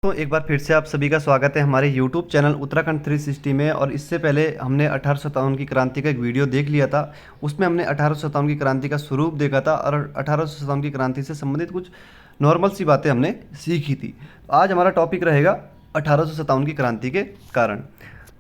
तो एक बार फिर से आप सभी का स्वागत है हमारे YouTube चैनल उत्तराखंड 360 में। और इससे पहले हमने 1857 की क्रांति का एक वीडियो देख लिया था। उसमें हमने 1857 की क्रांति का स्वरूप देखा था और 1857 की क्रांति से संबंधित कुछ नॉर्मल सी बातें हमने सीखी थी। आज हमारा टॉपिक रहेगा 1857 की क्रांति के कारण।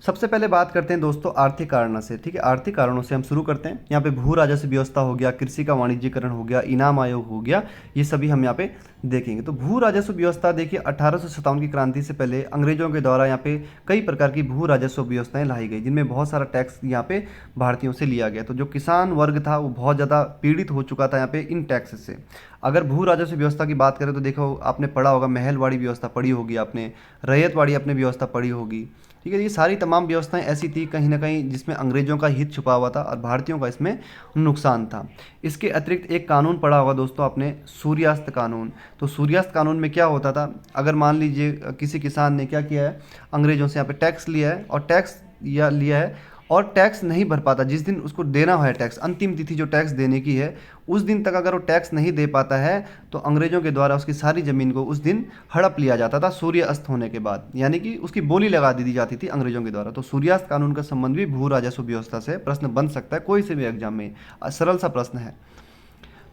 सबसे पहले बात करते हैं दोस्तों आर्थिक कारणों से। ठीक है, आर्थिक कारणों से हम शुरू करते हैं। यहाँ पे भू राजस्व व्यवस्था हो गया, कृषि का वाणिज्यकरण हो गया, इनाम आयोग हो गया, ये सभी हम यहाँ पे देखेंगे। तो भू राजस्व व्यवस्था देखिए, 1857 की क्रांति से पहले अंग्रेजों के द्वारा यहाँ पे कई प्रकार की भू राजस्व व्यवस्थाएं लाई गई, जिनमें बहुत सारा टैक्स यहाँ पे भारतीयों से लिया गया। तो जो किसान वर्ग था वो बहुत ज़्यादा पीड़ित हो चुका था यहाँ पे इन टैक्स से। अगर भू राजस्व व्यवस्था की बात करें तो देखो, आपने पढ़ा होगा, महलवाड़ी व्यवस्था पढ़ी होगी आपने, रैयतवाड़ी आपने व्यवस्था पढ़ी होगी। ठीक है, ये सारी तमाम व्यवस्थाएं ऐसी थी कहीं ना कहीं जिसमें अंग्रेजों का हित छुपा हुआ था और भारतीयों का इसमें नुकसान था। इसके अतिरिक्त एक कानून पढ़ा होगा दोस्तों आपने, सूर्यास्त कानून। तो सूर्यास्त कानून में क्या होता था, अगर मान लीजिए किसी किसान ने क्या किया है, अंग्रेजों से यहाँ पे टैक्स लिया है और टैक्स या लिया है और टैक्स नहीं भर पाता, जिस दिन उसको देना है टैक्स, अंतिम तिथि जो टैक्स देने की है उस दिन तक अगर वो टैक्स नहीं दे पाता है तो अंग्रेजों के द्वारा उसकी सारी ज़मीन को उस दिन हड़प लिया जाता था सूर्य अस्त होने के बाद, यानी कि उसकी बोली लगा दी जाती थी अंग्रेजों के द्वारा। तो सूर्यास्त कानून का संबंध भी भू राजस्व व्यवस्था से प्रश्न बन सकता है कोई से भी एग्जाम में, सरल सा प्रश्न है।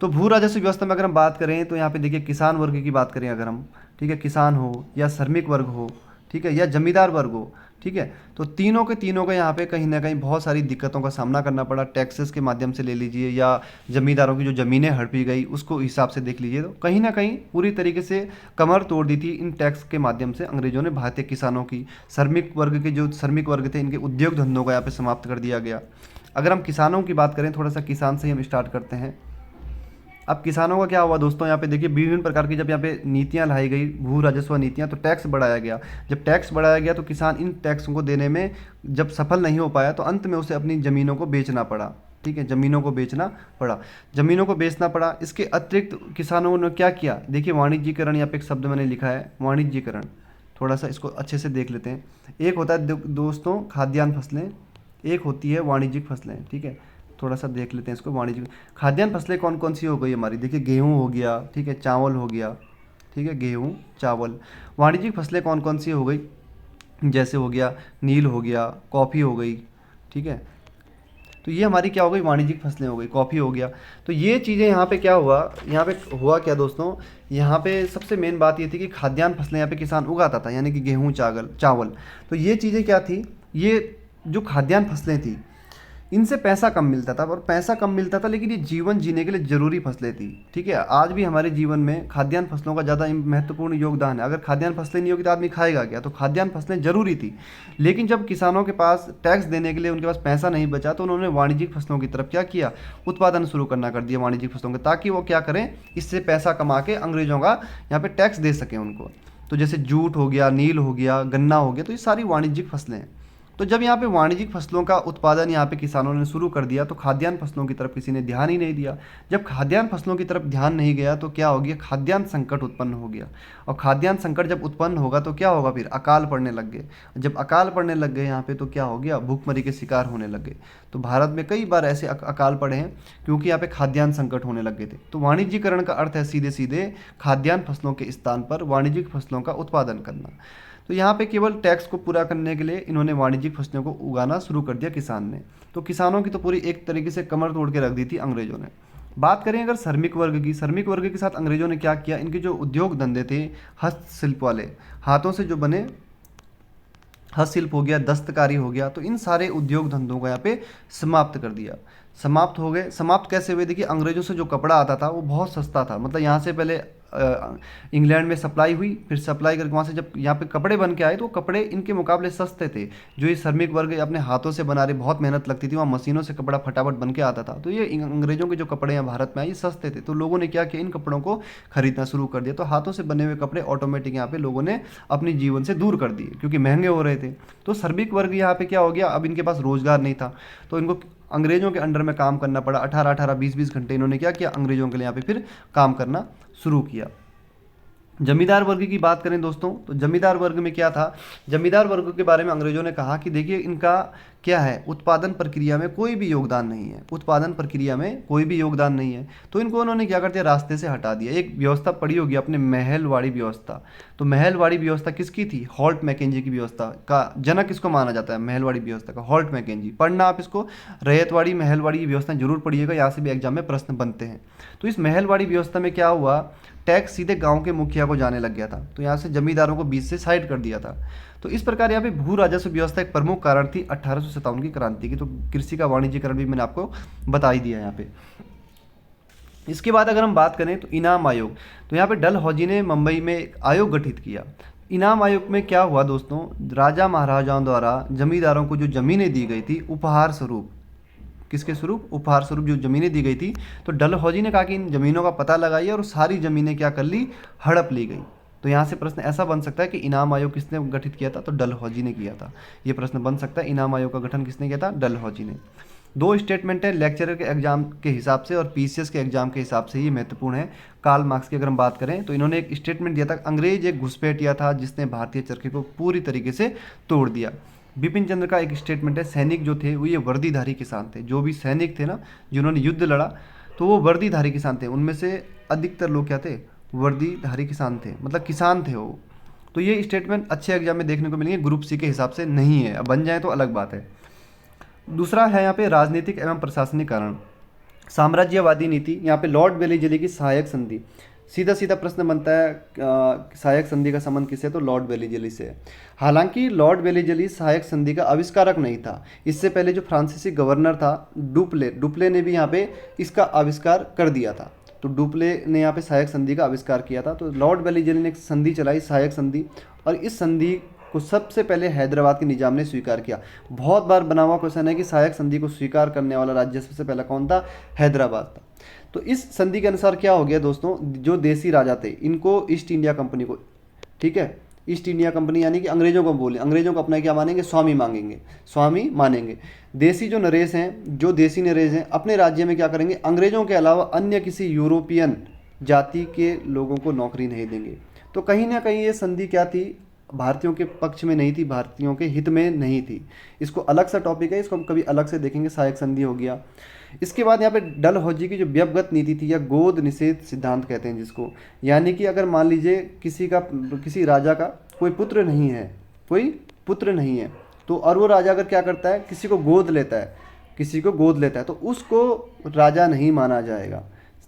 तो भू राजस्व व्यवस्था में अगर हम बात करें तो यहाँ पे देखिए, किसान वर्ग की बात करें अगर हम, ठीक है, किसान हो या श्रमिक वर्ग हो, ठीक है, या जमींदार वर्ग हो, ठीक है, तो तीनों के यहाँ पे कहीं ना कहीं बहुत सारी दिक्कतों का सामना करना पड़ा। टैक्सेस के माध्यम से ले लीजिए या जमींदारों की जो ज़मीनें हड़पी गई उसको हिसाब से देख लीजिए, तो कहीं ना कहीं पूरी तरीके से कमर तोड़ दी थी इन टैक्स के माध्यम से अंग्रेजों ने भारतीय किसानों की। श्रमिक वर्ग के जो श्रमिक वर्ग थे, इनके उद्योग धंधों को यहाँ पे समाप्त कर दिया गया। अगर हम किसानों की बात करें, थोड़ा सा किसान से ही हम स्टार्ट करते हैं। अब किसानों का क्या हुआ दोस्तों, यहाँ पे देखिए विभिन्न प्रकार की जब यहाँ पे नीतियाँ लाई गई, भू राजस्व नीतियाँ, तो टैक्स बढ़ाया गया। जब टैक्स बढ़ाया गया तो किसान इन टैक्स को देने में जब सफल नहीं हो पाया तो अंत में उसे अपनी ज़मीनों को बेचना पड़ा। ठीक है, ज़मीनों को बेचना पड़ा, ज़मीनों को बेचना पड़ा। इसके अतिरिक्त किसानों ने क्या किया, देखिए वाणिज्यीकरण, यहाँ पे एक शब्द मैंने लिखा है वाणिज्यीकरण, थोड़ा सा इसको अच्छे से देख लेते हैं। एक होता है दोस्तों खाद्यान्न फसलें, एक होती है वाणिज्यिक फसलें। ठीक है, थोड़ा सा देख लेते हैं इसको। वाणिज्यिक खाद्यान्न फसलें कौन कौन सी हो गई हमारी, देखिए गेहूँ हो गया, ठीक है, चावल हो गया, ठीक है, गेहूँ चावल। वाणिज्यिक फसलें कौन कौन सी हो गई, जैसे हो गया नील हो गया, कॉफ़ी हो गई, ठीक है, तो ये हमारी क्या हो गई, वाणिज्यिक फसलें हो गई, कॉफ़ी हो गया। तो ये चीज़ें यहाँ पे क्या हुआ, यहाँ पे हुआ क्या दोस्तों, यहाँ पे सबसे मेन बात ये थी कि खाद्यान्न फसलें यहाँ पे किसान उगाता था, यानी कि गेहूँ चावल। तो ये चीज़ें क्या थी, ये जो खाद्यान्न फसलें थी इनसे पैसा कम मिलता था, और पैसा कम मिलता था लेकिन ये जीवन जीने के लिए ज़रूरी फसलें थी। ठीक है, आज भी हमारे जीवन में खाद्यान्न फसलों का ज़्यादा महत्वपूर्ण योगदान है। अगर खाद्यान्न फसलें नहीं होगी तो आदमी खाएगा क्या, तो खाद्यान्न फसलें ज़रूरी थी। लेकिन जब किसानों के पास टैक्स देने के लिए उनके पास पैसा नहीं बचा तो उन्होंने वाणिज्यिक फसलों की तरफ क्या किया, उत्पादन शुरू करना कर दिया वाणिज्यिक फसलों का, ताकि वो क्या करें, इससे पैसा कमा के अंग्रेजों का यहाँ पर टैक्स दे सकें उनको। तो जैसे जूट हो गया, नील हो गया, गन्ना हो गया, तो ये सारी वाणिज्यिक फसलें हैं। तो जब यहाँ पे वाणिज्यिक फसलों का उत्पादन यहाँ पे किसानों ने शुरू कर दिया तो खाद्यान्न फसलों की तरफ किसी ने ध्यान ही नहीं दिया। जब खाद्यान्न फसलों की तरफ ध्यान नहीं गया तो क्या हो गया, खाद्यान्न संकट उत्पन्न हो गया। और खाद्यान्न संकट जब उत्पन्न होगा तो क्या होगा, फिर अकाल पड़ने लग गए। जब अकाल पड़ने लग गए यहाँ पे तो क्या हो गया, भूखमरी के शिकार होने लग गए। तो भारत में कई बार ऐसे अकाल पड़े हैं क्योंकि यहाँ पे खाद्यान्न संकट होने लग गए थे। तो वाणिज्यीकरण का अर्थ है सीधे सीधे खाद्यान्न फसलों के स्थान पर वाणिज्यिक फसलों का उत्पादन करना। तो यहाँ पे केवल टैक्स को पूरा करने के लिए इन्होंने वाणिज्यिक फसलों को उगाना शुरू कर दिया किसान ने। तो किसानों की तो पूरी एक तरीके से कमर तोड़ के रख दी थी अंग्रेजों ने। बात करें अगर श्रमिक वर्ग की, श्रमिक वर्ग के साथ अंग्रेजों ने क्या किया, इनके जो उद्योग धंधे थे हस्तशिल्प वाले, हाथों से जो बने, हस्तशिल्प हो गया, दस्तकारी हो गया, तो इन सारे उद्योग धंधों को यहाँ पे समाप्त कर दिया। समाप्त हो गए, समाप्त कैसे हुए, देखिए अंग्रेजों से जो कपड़ा आता था वो बहुत सस्ता था। मतलब यहाँ से पहले इंग्लैंड में सप्लाई हुई, फिर सप्लाई करके वहाँ से जब यहाँ पे कपड़े बन के आए तो कपड़े इनके मुकाबले सस्ते थे। जो ये श्रमिक वर्ग अपने हाथों से बना रहे, बहुत मेहनत लगती थी, वहाँ मशीनों से कपड़ा फटाफट बन के आता था। तो ये अंग्रेजों के जो कपड़े यहाँ भारत में आए ये सस्ते थे, तो लोगों ने क्या किया, इन कपड़ों को खरीदना शुरू कर दिया। तो हाथों से बने हुए कपड़े ऑटोमेटिक यहाँ पे लोगों ने अपने जीवन से दूर कर दिए क्योंकि महंगे हो रहे थे। तो श्रमिक वर्ग यहाँ पे क्या हो गया, अब इनके पास रोजगार नहीं था तो इनको अंग्रेजों के अंडर में काम करना पड़ा। 18-18, 20-20 घंटे इन्होंने क्या किया, अंग्रेजों के लिए यहाँ पे फिर काम करना शुरू किया। जमींदार वर्ग की बात करें दोस्तों, तो जमींदार वर्ग में क्या था, जमींदार वर्ग के बारे में अंग्रेजों ने कहा कि देखिए इनका क्या है, उत्पादन प्रक्रिया में कोई भी योगदान नहीं है, उत्पादन प्रक्रिया में कोई भी योगदान नहीं है। तो इनको उन्होंने क्या कर दिया, रास्ते से हटा दिया। एक व्यवस्था पड़ी होगी अपने, महलवाड़ी व्यवस्था। तो महलवाड़ी व्यवस्था किसकी थी, हॉल्ट मैकेंजी की व्यवस्था का जनक किसको माना जाता है, महलवाड़ी व्यवस्था का हॉल्ट मैकेंजी। पढ़ना आप इसको, रैयतवाड़ी महलवाड़ी व्यवस्था जरूर पढ़िएगा, यहाँ से भी एग्जाम में प्रश्न बनते हैं। तो इस महलवाड़ी व्यवस्था में क्या हुआ, टैक्स सीधे गांव के मुखिया को जाने लग गया था, तो यहाँ से जमींदारों को बीच से साइड कर दिया था। तो इस प्रकार यहाँ पे भू राजस्व व्यवस्था एक प्रमुख कारण थी 1857 की क्रांति की। तो कृषि का वाणिज्यीकरण भी मैंने आपको बता ही दिया यहाँ पे। इसके बाद अगर हम बात करें तो इनाम आयोग, तो यहाँ पे डलहौजी ने मुंबई में एक आयोग गठित किया। इनाम आयोग में क्या हुआ दोस्तों, राजा महाराजाओं द्वारा जमींदारों को जो जमीनें दी गई थी उपहार स्वरूप, किसके स्वरूप, उपहार स्वरूप जो जमीनें दी गई थी, तो डलहौजी ने कहा कि इन जमीनों का पता लगाइए, और सारी जमीनें क्या कर ली, हड़प ली गई। तो यहाँ से प्रश्न ऐसा बन सकता है कि इनाम आयोग किसने गठित किया था, तो डलहौजी ने किया था। ये प्रश्न बन सकता है, इनाम आयोग का गठन किसने किया था, डलहौजी ने। दो स्टेटमेंट है लेक्चरर के एग्जाम के हिसाब से और पीसीएस के एग्जाम के हिसाब से, ये महत्वपूर्ण है। कार्ल मार्क्स की अगर हम बात करें तो इन्होंने एक स्टेटमेंट दिया था, अंग्रेज एक घुसपैठिया था जिसने भारतीय चरखे को पूरी तरीके से तोड़ दिया। बिपिन चंद्र का एक स्टेटमेंट है, सैनिक जो थे वो ये वर्दीधारी किसान थे। जो भी सैनिक थे ना जिन्होंने युद्ध लड़ा, तो वो वर्दीधारी किसान थे। उनमें से अधिकतर लोग क्या थे, वर्दीधारी किसान थे, मतलब किसान थे वो। तो ये स्टेटमेंट अच्छे एग्जाम में देखने को मिलेंगे, ग्रुप सी के हिसाब से नहीं है, अब बन जाए तो अलग बात है। दूसरा है यहाँ पे राजनीतिक एवं प्रशासनिक कारण, साम्राज्यवादी नीति। यहाँ पे लॉर्ड वेलीजली की सहायक संधि, सीधा सीधा प्रश्न बनता है सहायक संधि का संबंध किससे, तो लॉर्ड वेलीजली से है। हालांकि लॉर्ड वेलीजली सहायक संधि का आविष्कारक नहीं था। इससे पहले जो फ्रांसीसी गवर्नर था डुप्ले ने भी यहाँ पे इसका आविष्कार कर दिया था। तो डुप्ले ने यहाँ पे सहायक संधि का आविष्कार किया था। तो लॉर्ड वेलीजली ने एक संधि चलाई, सहायक संधि, और इस संधि को सबसे पहले हैदराबाद के निजाम ने स्वीकार किया। बहुत बार बना हुआ क्वेश्चन है कि सहायक संधि को स्वीकार करने वाला राज्य सबसे पहला कौन था, हैदराबाद था। तो इस संधि के अनुसार क्या हो गया दोस्तों, जो देसी राजा थे इनको ईस्ट इंडिया कंपनी को, ठीक है, ईस्ट इंडिया कंपनी यानी कि अंग्रेजों को बोले, अंग्रेजों को अपना क्या मानेंगे, स्वामी मांगेंगे, स्वामी मानेंगे। देसी जो नरेश हैं, जो देसी नरेश हैं अपने राज्य में क्या करेंगे, अंग्रेजों के अलावा अन्य किसी यूरोपियन जाति के लोगों को नौकरी नहीं देंगे। तो कहीं ना कहीं ये संधि क्या थी, भारतीयों के पक्ष में नहीं थी, भारतीयों के हित में नहीं थी। इसको अलग सा टॉपिक है, इसको हम कभी अलग से देखेंगे, सहायक संधि हो गया। इसके बाद यहाँ पे डलहौजी की जो व्यवगत नीति थी या गोद निषेध सिद्धांत कहते हैं जिसको, यानी कि अगर मान लीजिए किसी राजा का कोई पुत्र नहीं है, कोई पुत्र नहीं है, तो और वो राजा अगर क्या करता है, किसी को गोद लेता है, किसी को गोद लेता है, तो उसको राजा नहीं माना जाएगा।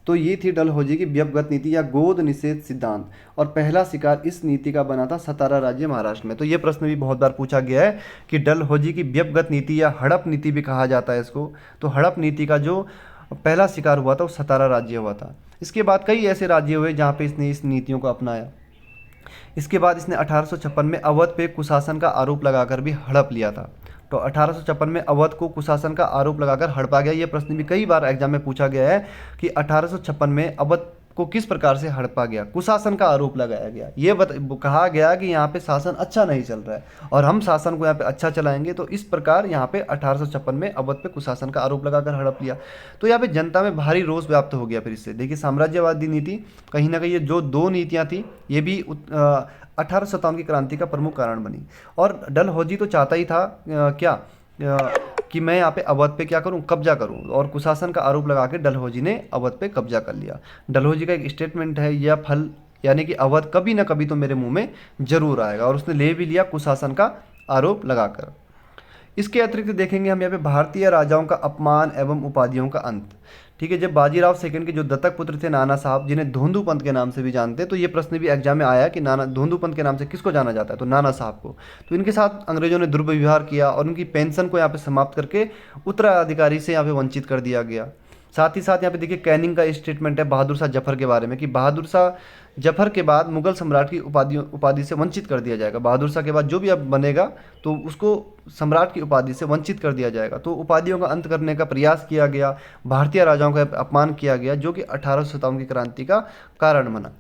तो ये थी डलहौजी की व्यवगत नीति या गोद निषेध सिद्धांत। और पहला शिकार इस नीति का बना था सतारा राज्य महाराष्ट्र में। तो ये प्रश्न भी बहुत बार पूछा गया है कि डलहौजी की व्यवगत नीति या हड़प नीति भी कहा जाता है इसको। तो हड़प नीति का जो पहला शिकार हुआ था वो सतारा राज्य हुआ था। इसके बाद कई ऐसे राज्य हुए जहाँ पे इसने इस नीतियों को अपनाया। इसके बाद इसने 1856 में अवध पे कुशासन का आरोप लगाकर भी हड़प लिया था। तो 1856 में अवध को कुशासन का आरोप लगाकर हड़पा गया। ये प्रश्न भी कई बार एग्जाम में पूछा गया है कि 1856 में अवध को किस प्रकार से हड़पा गया, कुशासन का आरोप लगाया गया। ये कहा गया कि यहाँ पे शासन अच्छा नहीं चल रहा है और हम शासन को यहाँ पे अच्छा चलाएंगे। तो इस प्रकार यहाँ पे 1856 में अवध पे कुशासन का आरोप लगाकर हड़प लिया। तो यहाँ पे जनता में भारी रोष व्याप्त हो गया। फिर इससे देखिए साम्राज्यवादी नीति कहीं ना कहीं ये जो दो नीतियाँ थी ये भी 1857 की क्रांति का प्रमुख कारण बनी। और डलहौजी तो चाहता ही था कि मैं यहाँ पे अवध पे क्या करूँ, कब्जा करूँ, और कुशासन का आरोप लगा के डलहौजी ने अवध पे कब्जा कर लिया। डलहौजी का एक स्टेटमेंट है, यह फल यानी कि अवध कभी ना कभी तो मेरे मुंह में जरूर आएगा, और उसने ले भी लिया कुशासन का आरोप लगाकर। इसके अतिरिक्त देखेंगे हम यहाँ पे भारतीय राजाओं का अपमान एवं उपाधियों का अंत। ठीक है, जब बाजीराव सेकंड के जो दत्तक पुत्र थे नाना साहब, जिन्हें धोंदू पंत के नाम से भी जानते हैं, तो ये प्रश्न भी एग्जाम में आया कि नाना धोंदू पंत के नाम से किसको जाना जाता है, तो नाना साहब को। तो इनके साथ अंग्रेजों ने दुर्व्यवहार किया और उनकी पेंशन को यहाँ पे समाप्त करके उत्तराधिकारी से यहाँ पे वंचित कर दिया गया। साथ ही साथ यहाँ पे देखिए कैनिंग का स्टेटमेंट है बहादुर शाह जफर के बारे में कि बहादुर शाह जफर के बाद मुगल सम्राट की उपाधि से वंचित कर दिया जाएगा। बहादुर शाह के बाद जो भी अब बनेगा तो उसको सम्राट की उपाधि से वंचित कर दिया जाएगा। तो उपाधियों का अंत करने का प्रयास किया गया, भारतीय राजाओं का अपमान किया गया, जो कि 1857 की क्रांति का कारण बना।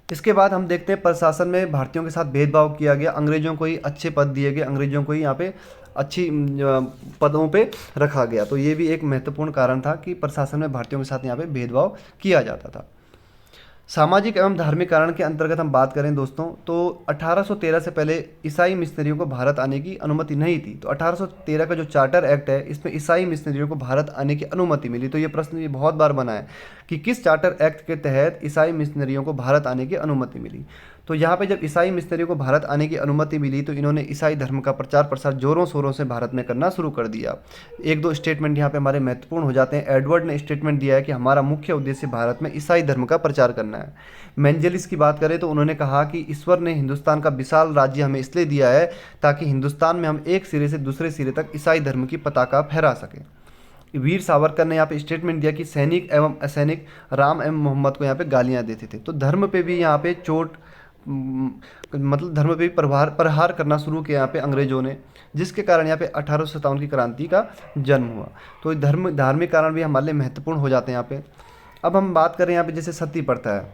इसके बाद हम देखते हैं प्रशासन में भारतीयों के साथ भेदभाव किया गया। अंग्रेजों को ही अच्छे पद दिए गए, अंग्रेजों को ही यहाँ पे अच्छी पदों पे रखा गया। तो ये भी एक महत्वपूर्ण कारण था कि प्रशासन में भारतीयों के साथ यहाँ पे भेदभाव किया जाता था। सामाजिक एवं धार्मिक कारण के अंतर्गत हम बात करें दोस्तों, तो 1813 से पहले ईसाई मिशनरियों को भारत आने की अनुमति नहीं थी। तो 1813 का जो चार्टर एक्ट है, इसमें ईसाई मिशनरियों को भारत आने की अनुमति मिली। तो ये प्रश्न ये बहुत बार बना है कि किस चार्टर एक्ट के तहत ईसाई मिशनरियों को भारत आने की अनुमति मिली। तो यहाँ पे जब ईसाई मिशनरियों को भारत आने की अनुमति मिली तो इन्होंने ईसाई धर्म का प्रचार प्रसार जोरों शोरों से भारत में करना शुरू कर दिया। एक दो स्टेटमेंट यहाँ पे हमारे महत्वपूर्ण हो जाते हैं। एडवर्ड ने स्टेटमेंट दिया है कि हमारा मुख्य उद्देश्य भारत में ईसाई धर्म का प्रचार करना है। मेंजेलिस की बात करें तो उन्होंने कहा कि ईश्वर ने हिंदुस्तान का विशाल राज्य हमें इसलिए दिया है ताकि हिंदुस्तान में हम एक सिरे से दूसरे सिरे तक ईसाई धर्म की पताका फहरा सकें। वीर सावरकर ने यहाँ पे स्टेटमेंट दिया कि सैनिक एवं असैनिक राम एवं मोहम्मद को यहाँ पे गालियाँ देते थे। तो धर्म पे भी यहाँ पे चोट मतलब धर्म पे भी प्रहार करना शुरू किया यहाँ पे अंग्रेजों ने, जिसके कारण यहाँ पे 1857 की क्रांति का जन्म हुआ। तो धार्मिक कारण भी हमारे लिए महत्वपूर्ण हो जाते हैं यहाँ पे। अब हम बात करें यहाँ पे जैसे सती प्रथा है।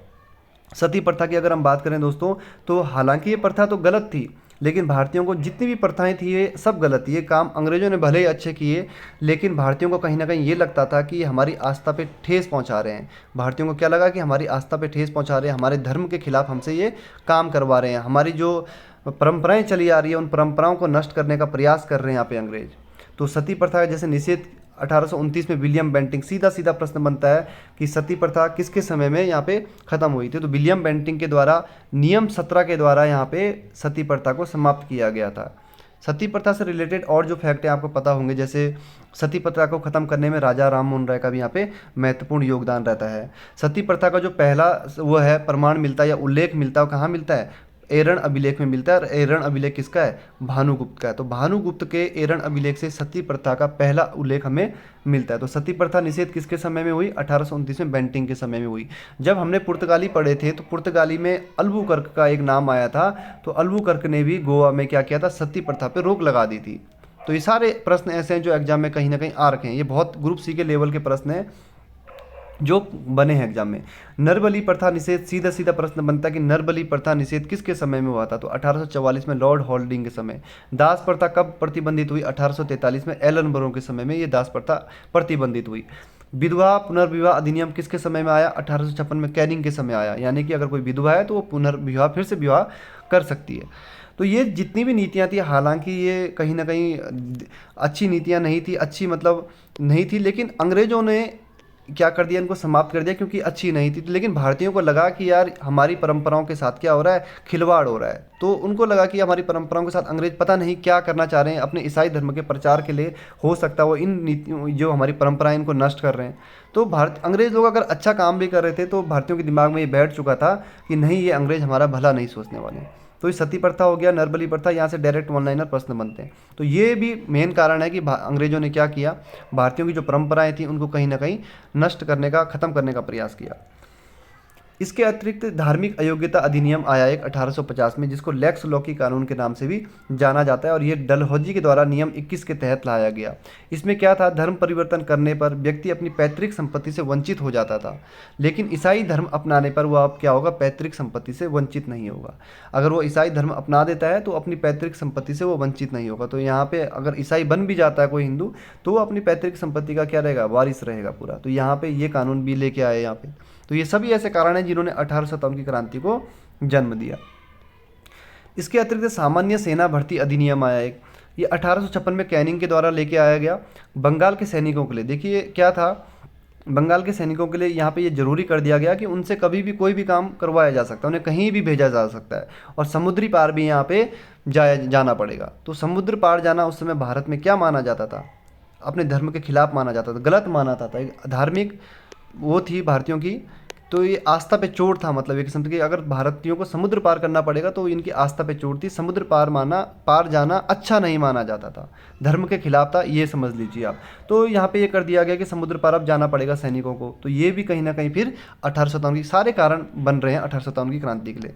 सती प्रथा की अगर हम बात करें दोस्तों, तो हालांकि ये प्रथा तो गलत थी, लेकिन भारतीयों को जितनी भी प्रथाएं थी ये सब गलत थी। ये काम अंग्रेजों ने भले ही अच्छे किए, लेकिन भारतीयों को कहीं ना कहीं ये लगता था कि हमारी आस्था पे ठेस पहुंचा रहे हैं। भारतीयों को क्या लगा कि हमारी आस्था पे ठेस पहुंचा रहे हैं, हमारे धर्म के खिलाफ हमसे ये काम करवा रहे हैं, हमारी जो परंपराएं चली आ रही है उन परंपराओं को नष्ट करने का प्रयास कर रहे हैं यहाँ पे अंग्रेज। तो सती प्रथा का जैसे निषेध 1829 में विलियम बेंटिंग, सीधा सीधा प्रश्न बनता है कि सती प्रथा किसके समय में यहाँ पे ख़त्म हुई थी। तो विलियम बेंटिंग के द्वारा नियम 17 के द्वारा यहाँ पे सती प्रथा को समाप्त किया गया था। सती प्रथा से रिलेटेड और जो फैक्ट है आपको पता होंगे, जैसे सती प्रथा को ख़त्म करने में राजा राम मोहन राय का भी यहाँ पे महत्वपूर्ण योगदान रहता है। सती प्रथा का जो पहला वो है प्रमाण मिलता है या उल्लेख मिलता है, वो कहाँ मिलता है? एरण अभिलेख में मिलता है। और एरण अभिलेख किसका है? भानुगुप्त का है। तो भानुगुप्त के एरण अभिलेख से सती प्रथा का पहला उल्लेख हमें मिलता है। तो सती प्रथा निषेध किसके समय में हुई? 1829 में बेंटिंग के समय में हुई। जब हमने पुर्तगाली पढ़े थे तो पुर्तगाली में अल्बुकर्क का एक नाम आया था। तो अल्बुकर्क ने भी गोवा में क्या किया था? सती प्रथा पर रोक लगा दी थी। तो ये सारे प्रश्न ऐसे हैं जो एग्जाम में कहीं ना कहीं आ रखे हैं। ये बहुत ग्रुप सी के लेवल के प्रश्न हैं जो बने हैं एग्जाम में। नरबली प्रथा निषेध, सीधा सीधा प्रश्न बनता है कि नरबली प्रथा निषेध किसके समय में हुआ था? तो 1844 में लॉर्ड हॉल्डिंग के समय। दास प्रथा कब प्रतिबंधित हुई? 1843 में एलन बरो के समय में ये दास प्रथा प्रतिबंधित हुई। विधवा पुनर्विवाह अधिनियम किसके समय में आया? 1856 में कैनिंग के समय आया। यानी कि अगर कोई विधवा है तो वो पुनर्विवाह फिर से विवाह कर सकती है। तो ये जितनी भी नीतियाँ थी, हालांकि ये कहीं ना कहीं अच्छी नीतियाँ नहीं थी, अच्छी मतलब नहीं थी, लेकिन अंग्रेज़ों ने क्या कर दिया? इनको समाप्त कर दिया क्योंकि अच्छी नहीं थी। लेकिन भारतीयों को लगा कि यार हमारी परंपराओं के साथ क्या हो रहा है? खिलवाड़ हो रहा है। तो उनको लगा कि हमारी परंपराओं के साथ अंग्रेज पता नहीं क्या करना चाह रहे हैं अपने ईसाई धर्म के प्रचार के लिए। हो सकता है वो इन नीतियों जो हमारी परंपराएं इनको नष्ट कर रहे हैं। तो अंग्रेज लोग अगर अच्छा काम भी कर रहे थे तो भारतीयों के दिमाग में ये बैठ चुका था कि नहीं, ये अंग्रेज हमारा भला नहीं सोचने वाले। तो ये सती प्रथा हो गया, नरबली प्रथा, यहाँ से डायरेक्ट वन लाइनर प्रश्न बनते हैं। तो ये भी मेन कारण है कि अंग्रेजों ने क्या किया? भारतीयों की जो परंपराएं थी उनको कहीं ना कहीं नष्ट करने का, ख़त्म करने का प्रयास किया। इसके अतिरिक्त धार्मिक अयोग्यता अधिनियम आया एक 1850 में, जिसको लेक्स लॉकी कानून के नाम से भी जाना जाता है, और ये डलहौजी के द्वारा नियम 21 के तहत लाया गया। इसमें क्या था? धर्म परिवर्तन करने पर व्यक्ति अपनी पैतृक संपत्ति से वंचित हो जाता था, लेकिन ईसाई धर्म अपनाने पर वह अब क्या होगा? पैतृक संपत्ति से वंचित नहीं होगा। अगर वो ईसाई धर्म अपना देता है तो अपनी पैतृक संपत्ति से वो वंचित नहीं होगा। तो यहाँ पे अगर ईसाई बन भी जाता है कोई हिंदू, तो वो अपनी पैतृक संपत्ति का क्या रहेगा? वारिस रहेगा पूरा। तो यहाँ पे ये कानून भी लेके आए यहाँ पे। तो ये सभी ऐसे कारण हैं जिन्होंने 1857 की क्रांति को जन्म दिया। इसके अतिरिक्त सामान्य सेना भर्ती अधिनियम आया एक, ये 1856 में कैनिंग के द्वारा लेके आया गया बंगाल के सैनिकों के लिए। देखिए क्या था, बंगाल के सैनिकों के लिए यहाँ पे ये जरूरी कर दिया गया कि उनसे कभी भी कोई भी काम करवाया जा सकता है, उन्हें कहीं भी भेजा जा सकता है, और समुद्री पार भी यहाँ पे जाना पड़ेगा। तो समुद्र पार जाना उस समय भारत में क्या माना जाता था? अपने धर्म के खिलाफ माना जाता था, गलत माना जाता था। धार्मिक वो थी भारतीयों की, तो ये आस्था पे चोट था। मतलब एक किस्म की अगर भारतीयों को समुद्र पार करना पड़ेगा तो इनकी आस्था पे चोट थी। समुद्र पार जाना अच्छा नहीं माना जाता था, धर्म के खिलाफ था, ये समझ लीजिए आप। तो यहाँ पे ये कर दिया गया कि समुद्र पार अब जाना पड़ेगा सैनिकों को। तो ये भी कहीं ना कहीं फिर 1857 की, सारे कारण बन रहे हैं 1857 की क्रांति के लिए।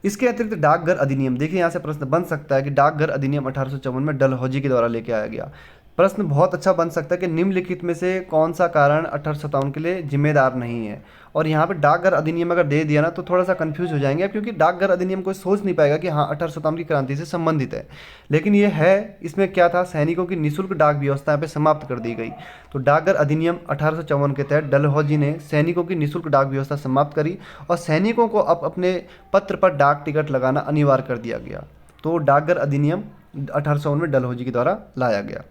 इसके अतिरिक्त डाकघर अधिनियम, देखिए यहाँ से प्रश्न बन सकता है कि डाकघर अधिनियम 1854 में डलहौजी के द्वारा लेके आया गया। प्रश्न बहुत अच्छा बन सकता है कि निम्नलिखित में से कौन सा कारण 1857 के लिए जिम्मेदार नहीं है। और यहाँ पे डाकघर अधिनियम अगर दे दिया ना तो थोड़ा सा कंफ्यूज हो जाएंगे, क्योंकि डाकघर अधिनियम कोई सोच नहीं पाएगा कि हाँ 1857 की क्रांति से संबंधित है। लेकिन ये है, इसमें क्या था, सैनिकों की निःशुल्क डाक व्यवस्था यहाँ पे समाप्त कर दी गई। तो डाकघर अधिनियम 1854 के तहत डलहौजी ने सैनिकों की निःशुल्क डाक व्यवस्था समाप्त करी और सैनिकों को अब अपने पत्र पर डाक टिकट लगाना अनिवार्य कर दिया गया। तो डाकघर अधिनियम 1854 में डलहौजी के द्वारा लाया गया।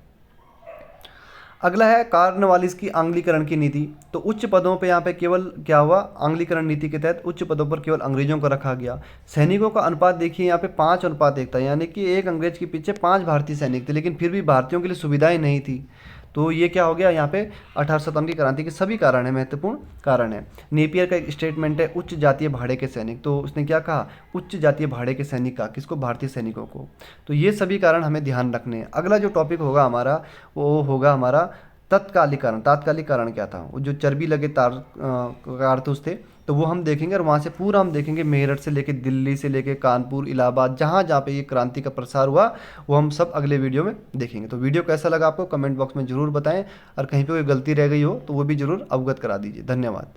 अगला है कार्नवालिस की आंग्लीकरण की नीति। तो उच्च पदों पे यहाँ पे केवल क्या हुआ, आंग्लीकरण नीति के तहत उच्च पदों पर केवल अंग्रेजों को रखा गया। सैनिकों का अनुपात देखिए यहाँ पे 5:1 था, यानी कि एक अंग्रेज के पीछे 5 भारतीय सैनिक थे, लेकिन फिर भी भारतीयों के लिए सुविधाएं नहीं थी। तो ये क्या हो गया, यहाँ पे 1857 की क्रांति के सभी कारण है, महत्वपूर्ण कारण है। नेपियर का एक स्टेटमेंट है, उच्च जातीय भाड़े के सैनिक। तो उसने क्या कहा, उच्च जातीय भाड़े के सैनिक कहा, किसको, भारतीय सैनिकों को। तो ये सभी कारण हमें ध्यान रखने हैं। अगला जो टॉपिक होगा हमारा, वो होगा हमारा तत्कालीकरण। तात्कालिकरण क्या था, वो जो चर्बी लगे तार कारतूस थे, तो वो हम देखेंगे और वहाँ से पूरा हम देखेंगे, मेरठ से लेके दिल्ली से लेके कानपुर, इलाहाबाद, जहाँ जहाँ पे ये क्रांति का प्रसार हुआ वो हम सब अगले वीडियो में देखेंगे। तो वीडियो कैसा लगा आपको कमेंट बॉक्स में ज़रूर बताएं, और कहीं पे कोई गलती रह गई हो तो वो भी ज़रूर अवगत करा दीजिए। धन्यवाद।